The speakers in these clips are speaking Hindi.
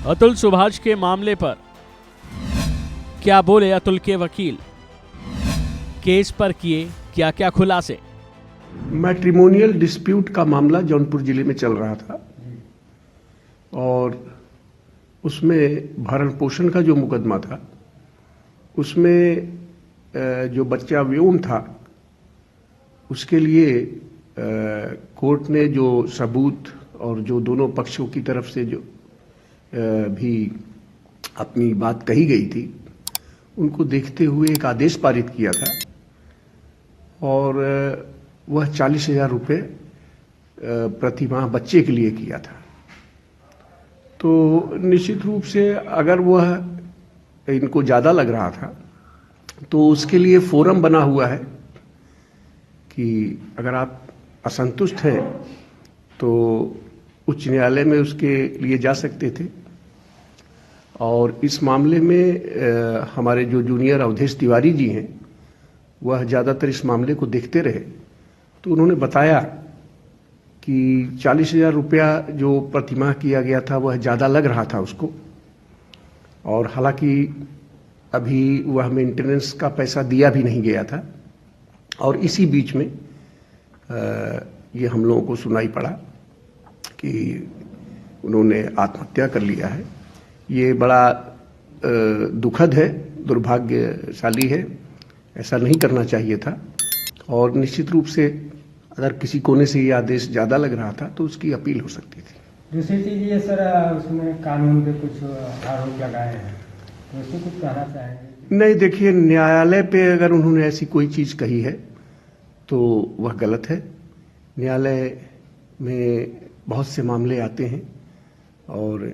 अतुल सुभाष के मामले पर क्या बोले अतुल के वकील, केस पर किए क्या क्या खुलासे। मैट्रिमोनियल डिस्प्यूट का मामला जौनपुर जिले में चल रहा था और उसमें भरण पोषण का जो मुकदमा था उसमें जो बच्चा व्योम था उसके लिए कोर्ट ने जो सबूत और जो दोनों पक्षों की तरफ से जो भी अपनी बात कही गई थी उनको देखते हुए एक आदेश पारित किया था और वह 40,000 रुपये प्रति माह बच्चे के लिए किया था। तो निश्चित रूप से अगर वह इनको ज़्यादा लग रहा था तो उसके लिए फोरम बना हुआ है कि अगर आप असंतुष्ट हैं तो उच्च न्यायालय में उसके लिए जा सकते थे। और इस मामले में हमारे जो जूनियर अवधेश तिवारी जी हैं वह ज़्यादातर इस मामले को देखते रहे, तो उन्होंने बताया कि 40,000 रुपया जो प्रतिमाह किया गया था वह ज़्यादा लग रहा था उसको, और हालांकि अभी वह मेंटेनेंस का पैसा दिया भी नहीं गया था। और इसी बीच में ये हम लोगों को सुनाई पड़ा कि उन्होंने आत्महत्या कर लिया है। ये बड़ा दुखद है, दुर्भाग्यशाली है, ऐसा नहीं करना चाहिए था। और निश्चित रूप से अगर किसी कोने से ये आदेश ज़्यादा लग रहा था तो उसकी अपील हो सकती थी। दूसरी चीज़ ये सर, उसमें कानून पे कुछ आरोप लगाए हैं, तो उसको कुछ कहना चाहेंगे? नहीं, देखिए, न्यायालय पे अगर उन्होंने ऐसी कोई चीज़ कही है तो वह गलत है। न्यायालय में बहुत से मामले आते हैं और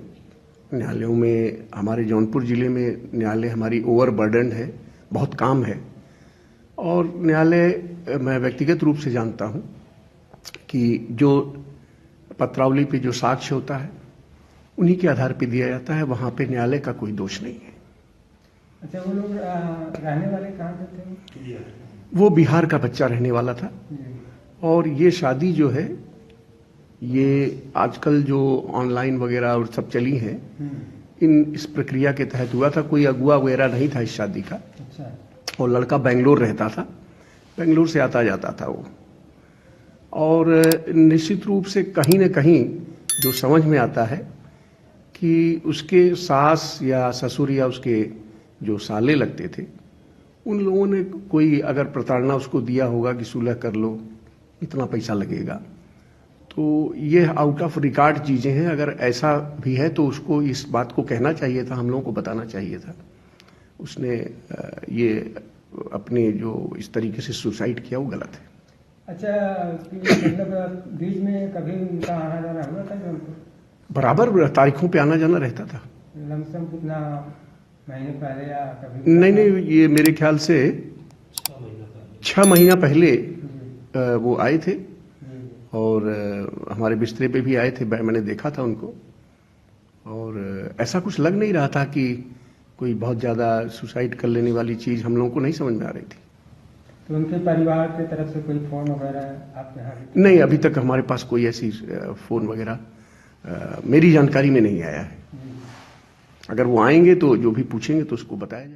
न्यायालयों में हमारे जौनपुर ज़िले में न्यायालय हमारी ओवरबर्डन्ड है, बहुत काम है। और न्यायालय मैं व्यक्तिगत रूप से जानता हूं कि जो पत्रावली पे जो साक्ष्य होता है उन्हीं के आधार पे दिया जाता है, वहां पे न्यायालय का कोई दोष नहीं है। अच्छा, वो लोग रहने वाले कहाँ के थे? वो बिहार का बच्चा रहने वाला था। और ये शादी जो है ये आजकल जो ऑनलाइन वगैरह और सब चली हैं, इस प्रक्रिया के तहत हुआ था। कोई अगुआ वगैरह नहीं था इस शादी का। अच्छा। और लड़का बेंगलोर रहता था, बेंगलोर से आता जाता था वो। और निश्चित रूप से कहीं न कहीं जो समझ में आता है कि उसके सास या ससुर या उसके जो साले लगते थे उन लोगों ने कोई अगर प्रताड़ना उसको दिया होगा कि सुलह कर लो, इतना पैसा लगेगा। तो ये आउट ऑफ रिकॉर्ड चीज़ें हैं। अगर ऐसा भी है तो उसको इस बात को कहना चाहिए था, हम लोगों को बताना चाहिए था। उसने ये अपने जो इस तरीके से सुसाइड किया वो गलत है। अच्छा, मतलब बीच में कभी उनका आना जाना हुआ था? बराबर तारीखों पे आना जाना रहता था। लमसम कितना महीने पहले या कभी? नहीं, ये मेरे ख्याल से 6 महीना पहले वो आए थे और हमारे बिस्तरे पे भी आए थे। मैंने देखा था उनको और ऐसा कुछ लग नहीं रहा था कि कोई बहुत ज़्यादा सुसाइड कर लेने वाली चीज़ हम लोगों को नहीं समझ में आ रही थी। तो उनके परिवार की तरफ से कोई फोन वगैरह आपके यहाँ? नहीं, अभी तक हमारे पास कोई ऐसी फ़ोन वगैरह मेरी जानकारी में नहीं आया है। अगर वो आएंगे तो जो भी पूछेंगे तो उसको बताया जाए।